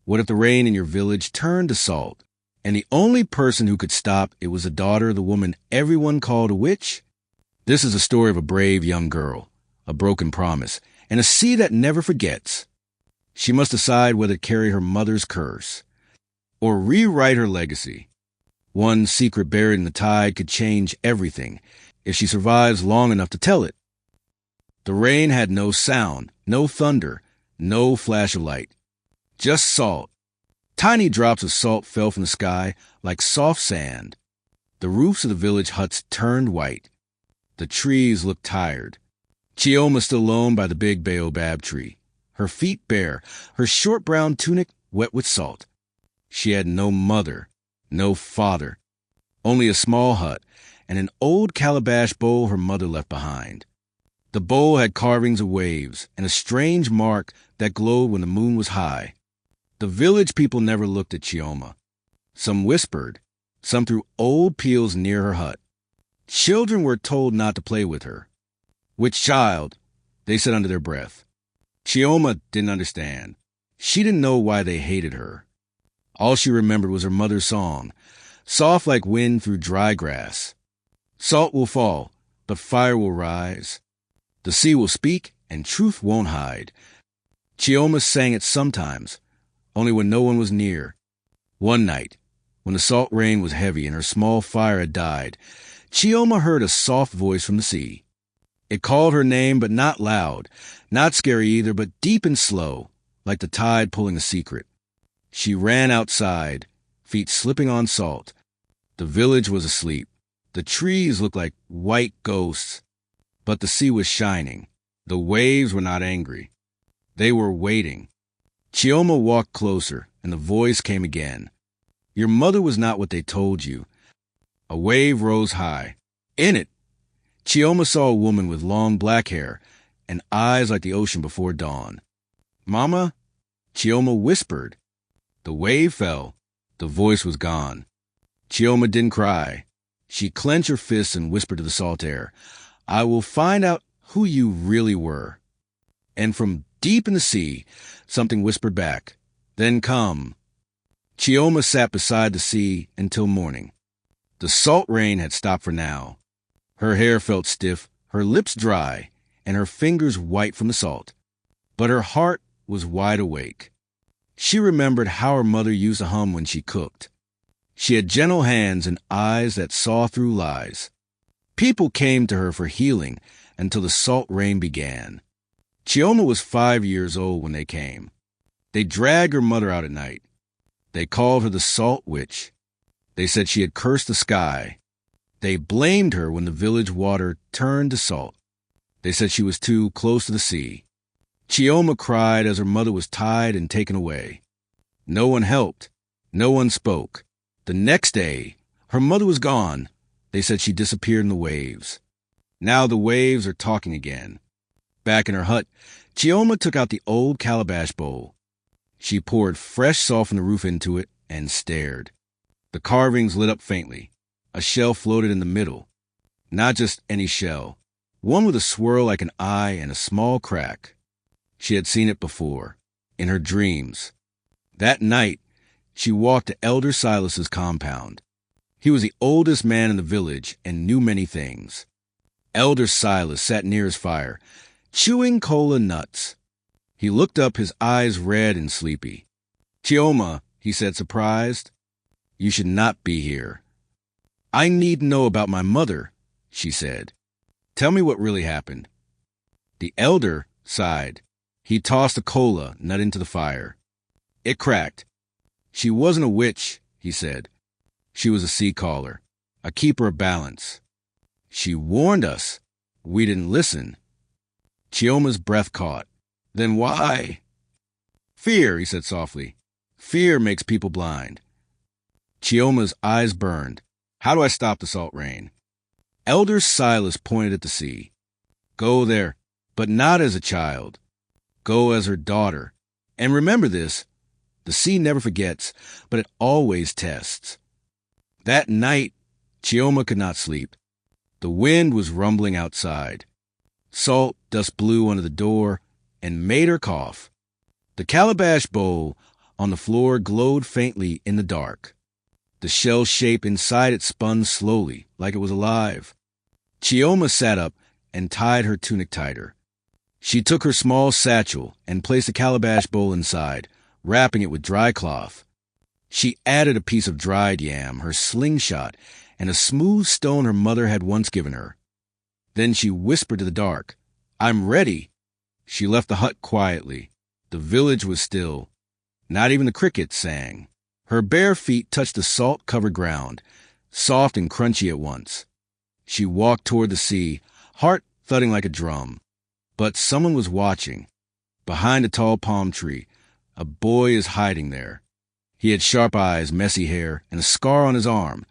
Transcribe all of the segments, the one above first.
What if the rain in your village turned to salt? And the only person who could stop it was the daughter of the woman everyone called a witch? This is a story of a brave young girl, a broken promise, and a sea that never forgets. She must decide whether to carry her mother's curse or rewrite her legacy. One secret buried in the tide could change everything if she survives long enough to tell it. The rain had no sound, no thunder, no flash of light. Just salt. Tiny drops of salt fell from the sky like soft sand. The roofs of the village huts turned white. The trees looked tired. Chioma stood alone by the big baobab tree, her feet bare, her short brown tunic wet with salt. She had no mother, no father, only a small hut and an old calabash bowl her mother left behind. The bowl had carvings of waves and a strange mark that glowed when the moon was high. The village people never looked at Chioma. Some whispered, some threw old peels near her hut. Children were told not to play with her. Which child? They said under their breath. Chioma didn't understand. She didn't know why they hated her. All she remembered was her mother's song, soft like wind through dry grass. Salt will fall, but fire will rise. The sea will speak, and truth won't hide. Chioma sang it sometimes, only when no one was near. One night, when the salt rain was heavy and her small fire had died, Chioma heard a soft voice from the sea. It called her name, but not loud, not scary either, but deep and slow, like the tide pulling a secret. She ran outside, feet slipping on salt. The village was asleep. The trees looked like white ghosts, but the sea was shining. The waves were not angry. They were waiting. Chioma walked closer, and the voice came again. Your mother was not what they told you. A wave rose high. In it, Chioma saw a woman with long black hair and eyes like the ocean before dawn. Mama? Chioma whispered. The wave fell. The voice was gone. Chioma didn't cry. She clenched her fists and whispered to the salt air, I will find out who you really were. And from deep in the sea, something whispered back, Then come. Chioma sat beside the sea until morning. The salt rain had stopped for now. Her hair felt stiff, her lips dry, and her fingers white from the salt. But her heart was wide awake. She remembered how her mother used to hum when she cooked. She had gentle hands and eyes that saw through lies. People came to her for healing until the salt rain began. Chioma was 5 years old when they came. They dragged her mother out at night. They called her the Salt Witch. They said she had cursed the sky. They blamed her when the village water turned to salt. They said she was too close to the sea. Chioma cried as her mother was tied and taken away. No one helped. No one spoke. The next day, her mother was gone. They said she disappeared in the waves. Now the waves are talking again. Back in her hut, Chioma took out the old calabash bowl. She poured fresh salt from the roof into it and stared. The carvings lit up faintly. A shell floated in the middle. Not just any shell. One with a swirl like an eye and a small crack. She had seen it before, in her dreams. That night, she walked to Elder Silas's compound. He was the oldest man in the village and knew many things. Elder Silas sat near his fire, chewing cola nuts. He looked up, his eyes red and sleepy. Chioma, he said, surprised, you should not be here. I need to know about my mother, she said. Tell me what really happened. The elder sighed. He tossed a cola nut into the fire. It cracked. She wasn't a witch, he said. She was a sea caller, a keeper of balance. She warned us. We didn't listen. Chioma's breath caught. Then why? Fear, he said softly. Fear makes people blind. Chioma's eyes burned. How do I stop the salt rain? Elder Silas pointed at the sea. Go there, but not as a child. Go as her daughter. And remember this, the sea never forgets, but it always tests. That night, Chioma could not sleep. The wind was rumbling outside. Salt dust blew under the door and made her cough. The calabash bowl on the floor glowed faintly in the dark. The shell shape inside it spun slowly, like it was alive. Chioma sat up and tied her tunic tighter. She took her small satchel and placed a calabash bowl inside, wrapping it with dry cloth. She added a piece of dried yam, her slingshot, and a smooth stone her mother had once given her. Then she whispered to the dark, "I'm ready." She left the hut quietly. The village was still. Not even the crickets sang. Her bare feet touched the salt-covered ground, soft and crunchy at once. She walked toward the sea, heart thudding like a drum. But someone was watching. Behind a tall palm tree, a boy is hiding there. He had sharp eyes, messy hair, and a scar on his arm.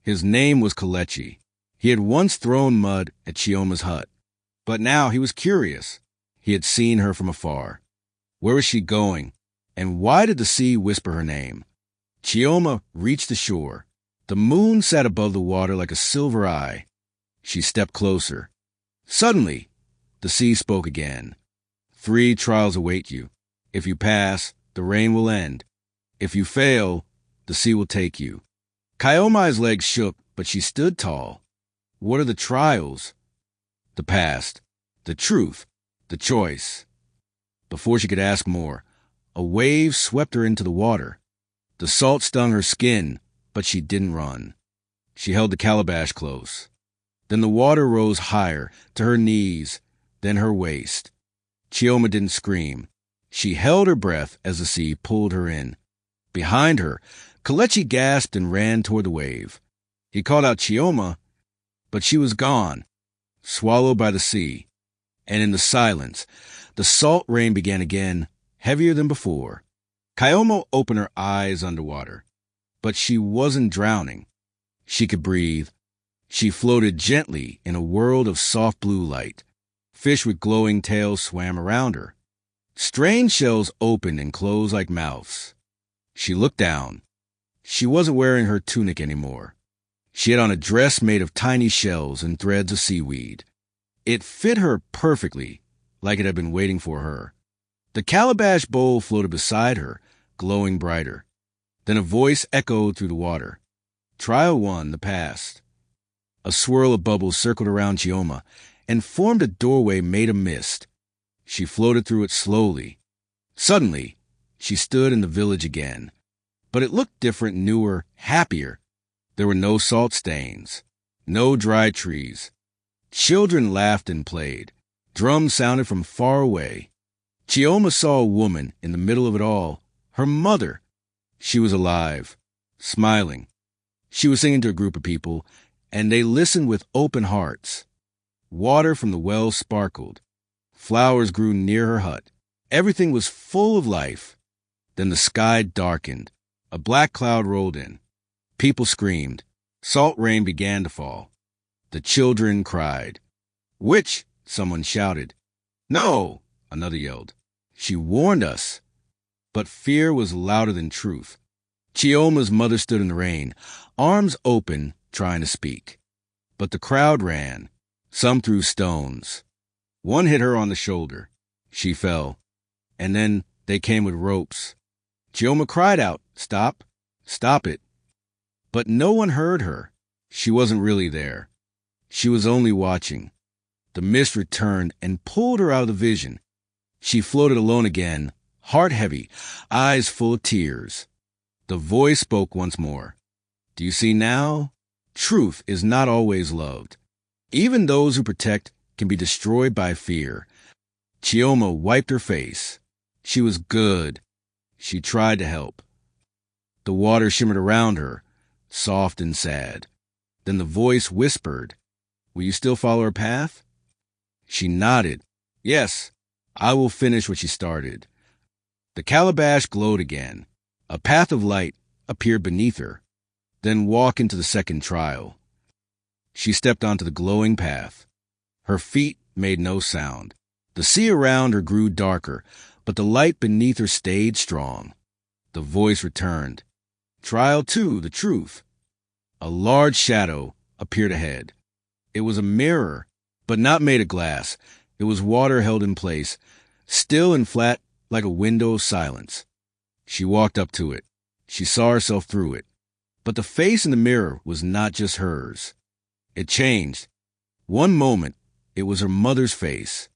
His name was Kalechi. He had once thrown mud at Chioma's hut. But now he was curious. He had seen her from afar. Where was she going? And why did the sea whisper her name? Chioma reached the shore. The moon sat above the water like a silver eye. She stepped closer. Suddenly, the sea spoke again. 3 trials await you. If you pass, the rain will end. If you fail, the sea will take you. Chioma's legs shook, but she stood tall. What are the trials? The past, the truth, the choice. Before she could ask more, a wave swept her into the water. The salt stung her skin, but she didn't run. She held the calabash close. Then the water rose higher, to her knees, then her waist. Chioma didn't scream. She held her breath as the sea pulled her in. Behind her, Kalechi gasped and ran toward the wave. He called out Chioma, but she was gone, swallowed by the sea. And in the silence, the salt rain began again, heavier than before. Chioma opened her eyes underwater, but she wasn't drowning. She could breathe. She floated gently in a world of soft blue light. Fish with glowing tails swam around her. Strange shells opened and closed like mouths. She looked down. She wasn't wearing her tunic anymore. She had on a dress made of tiny shells and threads of seaweed. It fit her perfectly, like it had been waiting for her. The calabash bowl floated beside her, glowing brighter. Then a voice echoed through the water. Trial 1, the past. A swirl of bubbles circled around Chioma and formed a doorway made of mist. She floated through it slowly. Suddenly, she stood in the village again. But it looked different, newer, happier. There were no salt stains, no dry trees. Children laughed and played. Drums sounded from far away. Chioma saw a woman in the middle of it all, her mother. She was alive, smiling. She was singing to a group of people, and they listened with open hearts. Water from the well sparkled. Flowers grew near her hut. Everything was full of life. Then the sky darkened. A black cloud rolled in. People screamed. Salt rain began to fall. The children cried. Witch, someone shouted. No, another yelled. She warned us. But fear was louder than truth. Chioma's mother stood in the rain, arms open, trying to speak. But the crowd ran. Some threw stones. One hit her on the shoulder. She fell. And then they came with ropes. Chioma cried out, "Stop! Stop it!" But no one heard her. She wasn't really there. She was only watching. The mist returned and pulled her out of the vision. She floated alone again, heart heavy, eyes full of tears. The voice spoke once more. Do you see now? Truth is not always loved. Even those who protect can be destroyed by fear. Chioma wiped her face. She was good. She tried to help. The water shimmered around her, soft and sad. Then the voice whispered, "Will you still follow her path?" She nodded. "Yes, I will finish what she started." The calabash glowed again. A path of light appeared beneath her. Then walk into the second trial. She stepped onto the glowing path. Her feet made no sound. The sea around her grew darker, but the light beneath her stayed strong. The voice returned. Trial 2, the truth. A large shadow appeared ahead. It was a mirror, but not made of glass. It was water held in place, still and flat like a window of silence. She walked up to it. She saw herself through it. But the face in the mirror was not just hers. It changed. One moment, it was her mother's face.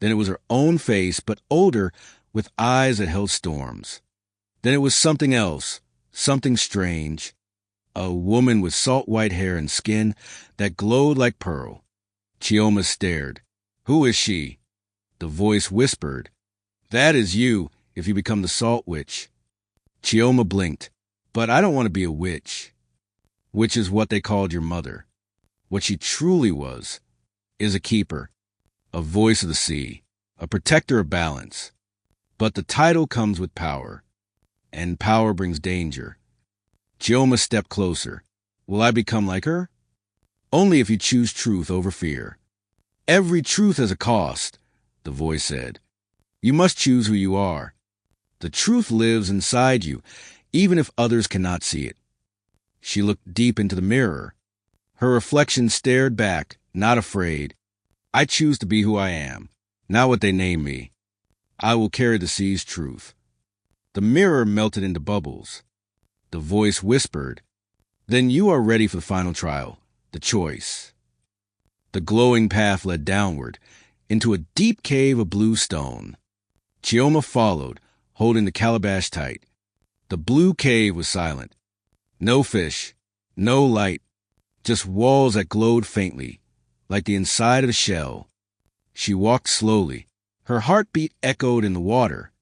Then it was her own face, but older, with eyes that held storms. Then it was something else, something strange. A woman with salt white hair and skin that glowed like pearl. Chioma stared. Who is she? The voice whispered. That is you, if you become the salt witch. Chioma blinked. But I don't want to be a witch. Which is what they called your mother. What she truly was is a keeper, a voice of the sea, a protector of balance. But the title comes with power, and power brings danger. Chioma stepped closer. Will I become like her? Only if you choose truth over fear. Every truth has a cost, the voice said. You must choose who you are. The truth lives inside you, even if others cannot see it. She looked deep into the mirror. Her reflection stared back, not afraid. I choose to be who I am, not what they name me. I will carry the sea's truth. The mirror melted into bubbles. The voice whispered, Then you are ready for the final trial, the choice. The glowing path led downward, into a deep cave of blue stone. Chioma followed, holding the calabash tight. The blue cave was silent. No fish, no light, just walls that glowed faintly, like the inside of a shell. She walked slowly. Her heartbeat echoed in the water.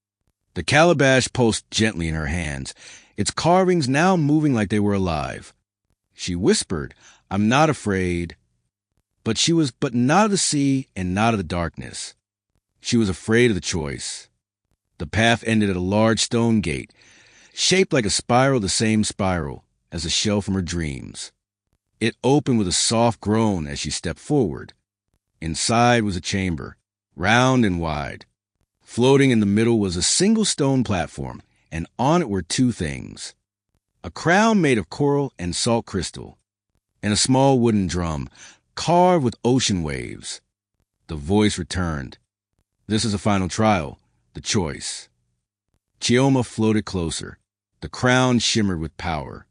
The calabash pulsed gently in her hands, its carvings now moving like they were alive. She whispered, I'm not afraid. But she was not of the sea and not of the darkness. She was afraid of the choice. The path ended at a large stone gate, shaped like a spiral, the same spiral as the shell from her dreams. It opened with a soft groan as she stepped forward. Inside was a chamber, round and wide. Floating in the middle was a single stone platform, and on it were two things. A crown made of coral and salt crystal, and a small wooden drum, carved with ocean waves. The voice returned. This is a final trial, the choice. Chioma floated closer. The crown shimmered with power.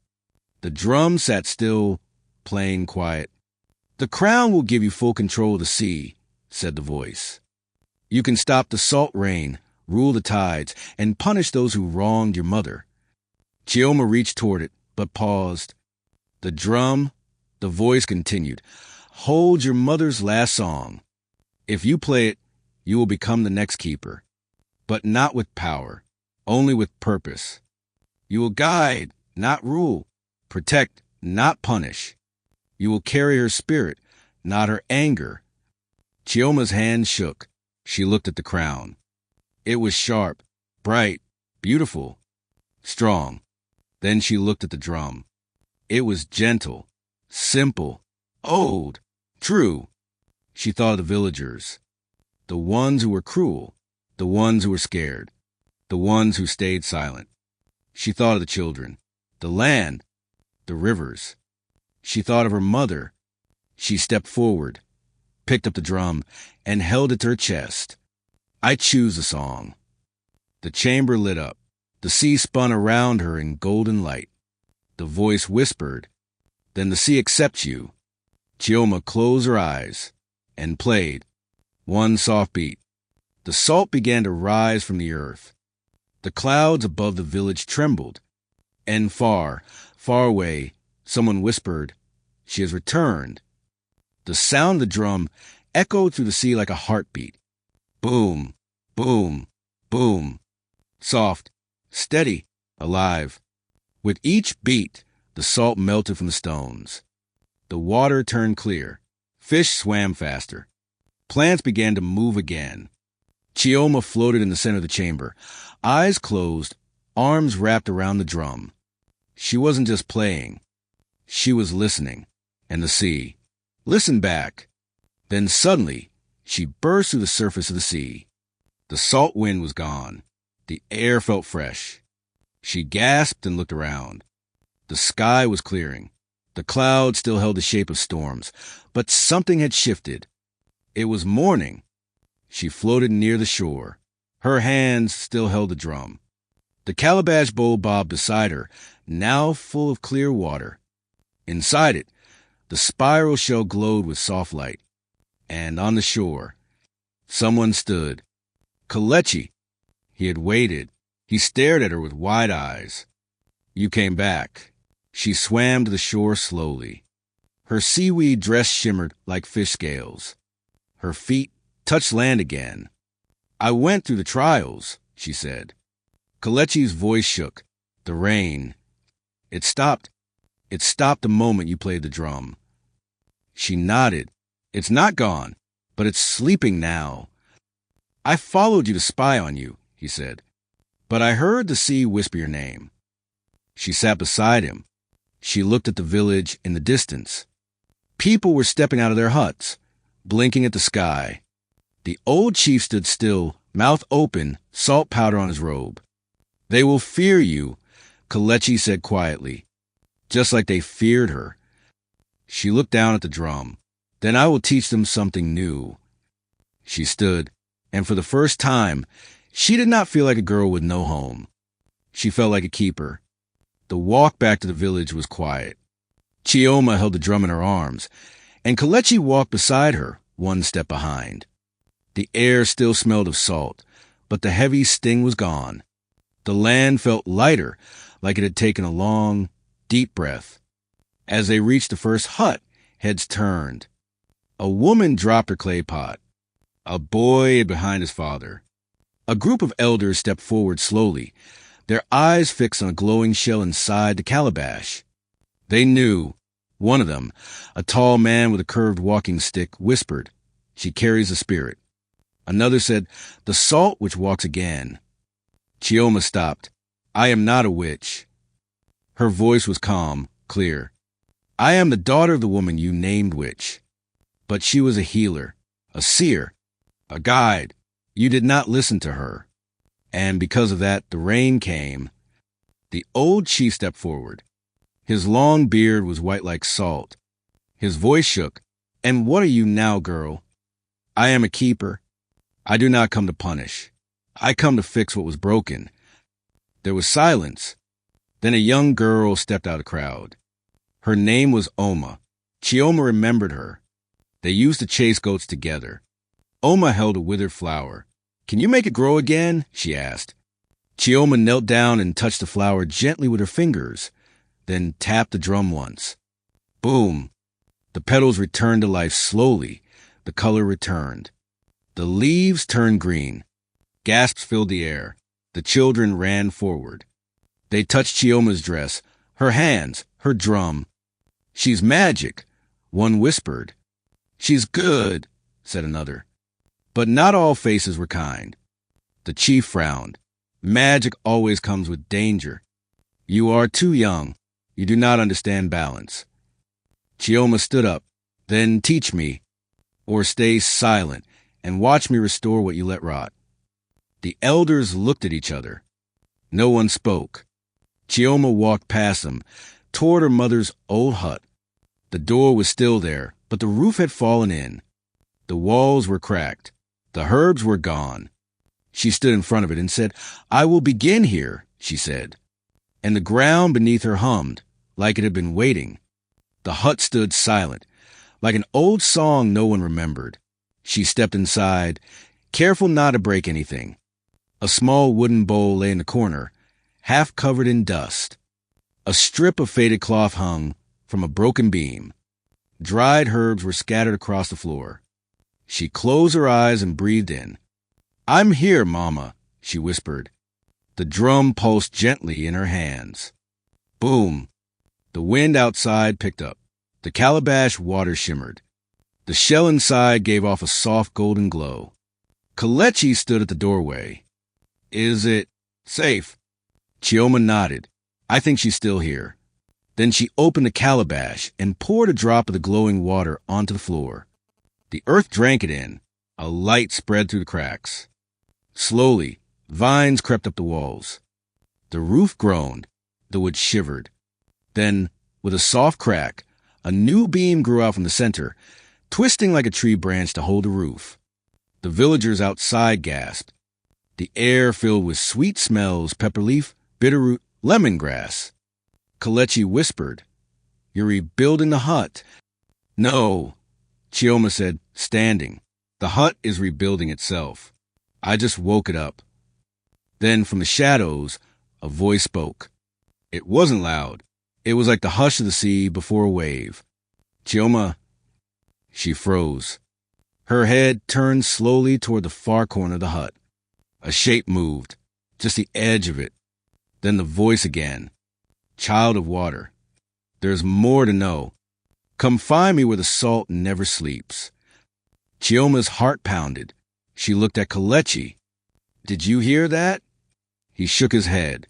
The drum sat still, playing quiet. The crown will give you full control of the sea, said the voice. You can stop the salt rain, rule the tides, and punish those who wronged your mother. Chioma reached toward it, but paused. The drum, the voice continued, holds your mother's last song. If you play it, you will become the next keeper. But not with power, only with purpose. You will guide, not rule, protect, not punish. You will carry her spirit, not her anger. Chioma's hand shook. She looked at the crown. It was sharp, bright, beautiful, strong. Then she looked at the drum. It was gentle, simple, old, true. She thought of the villagers, the ones who were cruel, the ones who were scared, the ones who stayed silent. She thought of the children, the land, the rivers. She thought of her mother. She stepped forward, picked up the drum, and held it to her chest. I choose the song. The chamber lit up. The sea spun around her in golden light. The voice whispered, Then the sea accepts you. Chioma closed her eyes and played. One soft beat. The salt began to rise from the earth. The clouds above the village trembled. And far, far away, someone whispered, She has returned. The sound of the drum echoed through the sea like a heartbeat. Boom, boom, boom. Soft, steady, alive. With each beat, the salt melted from the stones. The water turned clear. Fish swam faster. Plants began to move again. Chioma floated in the center of the chamber, eyes closed, arms wrapped around the drum. She wasn't just playing. She was listening. And the sea listened back. Then suddenly, she burst through the surface of the sea. The salt wind was gone. The air felt fresh. She gasped and looked around. The sky was clearing. The clouds still held the shape of storms, but something had shifted. It was morning. She floated near the shore. Her hands still held the drum. The calabash bowl bobbed beside her, now full of clear water. Inside it, the spiral shell glowed with soft light. And on the shore, someone stood. Kalechi. He had waited. He stared at her with wide eyes. You came back. She swam to the shore slowly. Her seaweed dress shimmered like fish scales. Her feet touched land again. I went through the trials, she said. Kalechi's voice shook. The rain. It stopped. It stopped the moment you played the drum. She nodded. It's not gone, but it's sleeping now. I followed you to spy on you, he said. But I heard the sea whisper your name. She sat beside him. She looked at the village in the distance. People were stepping out of their huts, blinking at the sky. The old chief stood still, mouth open, salt powder on his robe. They will fear you, Kalechi said quietly, just like they feared her. She looked down at the drum. Then I will teach them something new. She stood, and for the first time, she did not feel like a girl with no home. She felt like a keeper. The walk back to the village was quiet. Chioma held the drum in her arms, and Kalechi walked beside her, one step behind. The air still smelled of salt, but the heavy sting was gone. The land felt lighter, like it had taken a long, deep breath. As they reached the first hut, heads turned. A woman dropped her clay pot. A boy hid behind his father. A group of elders stepped forward slowly, their eyes fixed on a glowing shell inside the calabash. They knew. One of them, a tall man with a curved walking stick, whispered, "She carries a spirit." Another said, "The salt which walks again." Chioma stopped. "I am not a witch." Her voice was calm, clear. "I am the daughter of the woman you named witch." But she was a healer, a seer, a guide. You did not listen to her. And because of that, the rain came. The old chief stepped forward. His long beard was white like salt. His voice shook. "And what are you now, girl?" "I am a keeper. I do not come to punish. I come to fix what was broken." There was silence. Then a young girl stepped out of the crowd. Her name was Oma. Chioma remembered her. They used to chase goats together. Oma held a withered flower. "Can you make it grow again?" she asked. Chioma knelt down and touched the flower gently with her fingers, then tapped the drum once. Boom! The petals returned to life slowly. The color returned. The leaves turned green. Gasps filled the air. The children ran forward. They touched Chioma's dress, her hands, her drum. "She's magic," one whispered. "She's good," said another. But not all faces were kind. The chief frowned. "Magic always comes with danger. You are too young. You do not understand balance." Chioma stood up. "Then teach me, or stay silent and watch me restore what you let rot." The elders looked at each other. No one spoke. Chioma walked past them, toward her mother's old hut. The door was still there, but the roof had fallen in. The walls were cracked. The herbs were gone. She stood in front of it and said, "I will begin here," she said. And the ground beneath her hummed, like it had been waiting. The hut stood silent, like an old song no one remembered. She stepped inside, careful not to break anything. A small wooden bowl lay in the corner, half covered in dust. A strip of faded cloth hung from a broken beam. Dried herbs were scattered across the floor. She closed her eyes and breathed in. "I'm here, Mama," she whispered. The drum pulsed gently in her hands. Boom! The wind outside picked up. The calabash water shimmered. The shell inside gave off a soft golden glow. Kalechi stood at the doorway. "Is it safe?" Chioma nodded. "I think she's still here." Then she opened the calabash and poured a drop of the glowing water onto the floor. The earth drank it in. A light spread through the cracks. Slowly, vines crept up the walls. The roof groaned. The wood shivered. Then, with a soft crack, a new beam grew out from the center, twisting like a tree branch to hold the roof. The villagers outside gasped. The air filled with sweet smells, pepperleaf, bitterroot, lemongrass. Kalechi whispered, "You're rebuilding the hut." "No," Chioma said, standing. "The hut is rebuilding itself. I just woke it up." Then from the shadows, a voice spoke. It wasn't loud. It was like the hush of the sea before a wave. "Chioma." She froze. Her head turned slowly toward the far corner of the hut. A shape moved, just the edge of it. Then the voice again. "Child of water, there's more to know. Come find me where the salt never sleeps." Chioma's heart pounded. She looked at Kalechi. "Did you hear that?" He shook his head.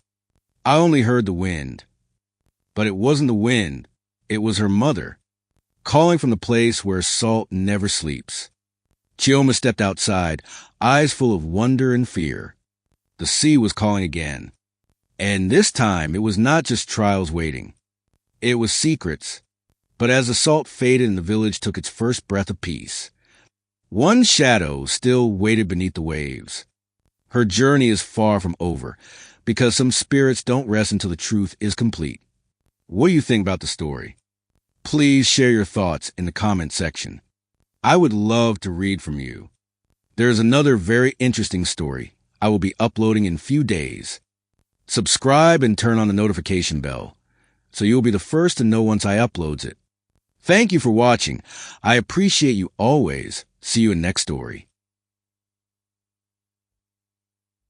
"I only heard the wind." But it wasn't the wind. It was her mother, calling from the place where salt never sleeps. Chioma stepped outside, eyes full of wonder and fear. The sea was calling again. And this time, it was not just trials waiting. It was secrets. But as the salt faded and the village took its first breath of peace, one shadow still waited beneath the waves. Her journey is far from over, because some spirits don't rest until the truth is complete. What do you think about the story? Please share your thoughts in the comment section. I would love to read from you. There is another very interesting story I will be uploading in a few days. Subscribe and turn on the notification bell, so you'll be the first to know once I upload it. Thank you for watching. I appreciate you always. See you in next story.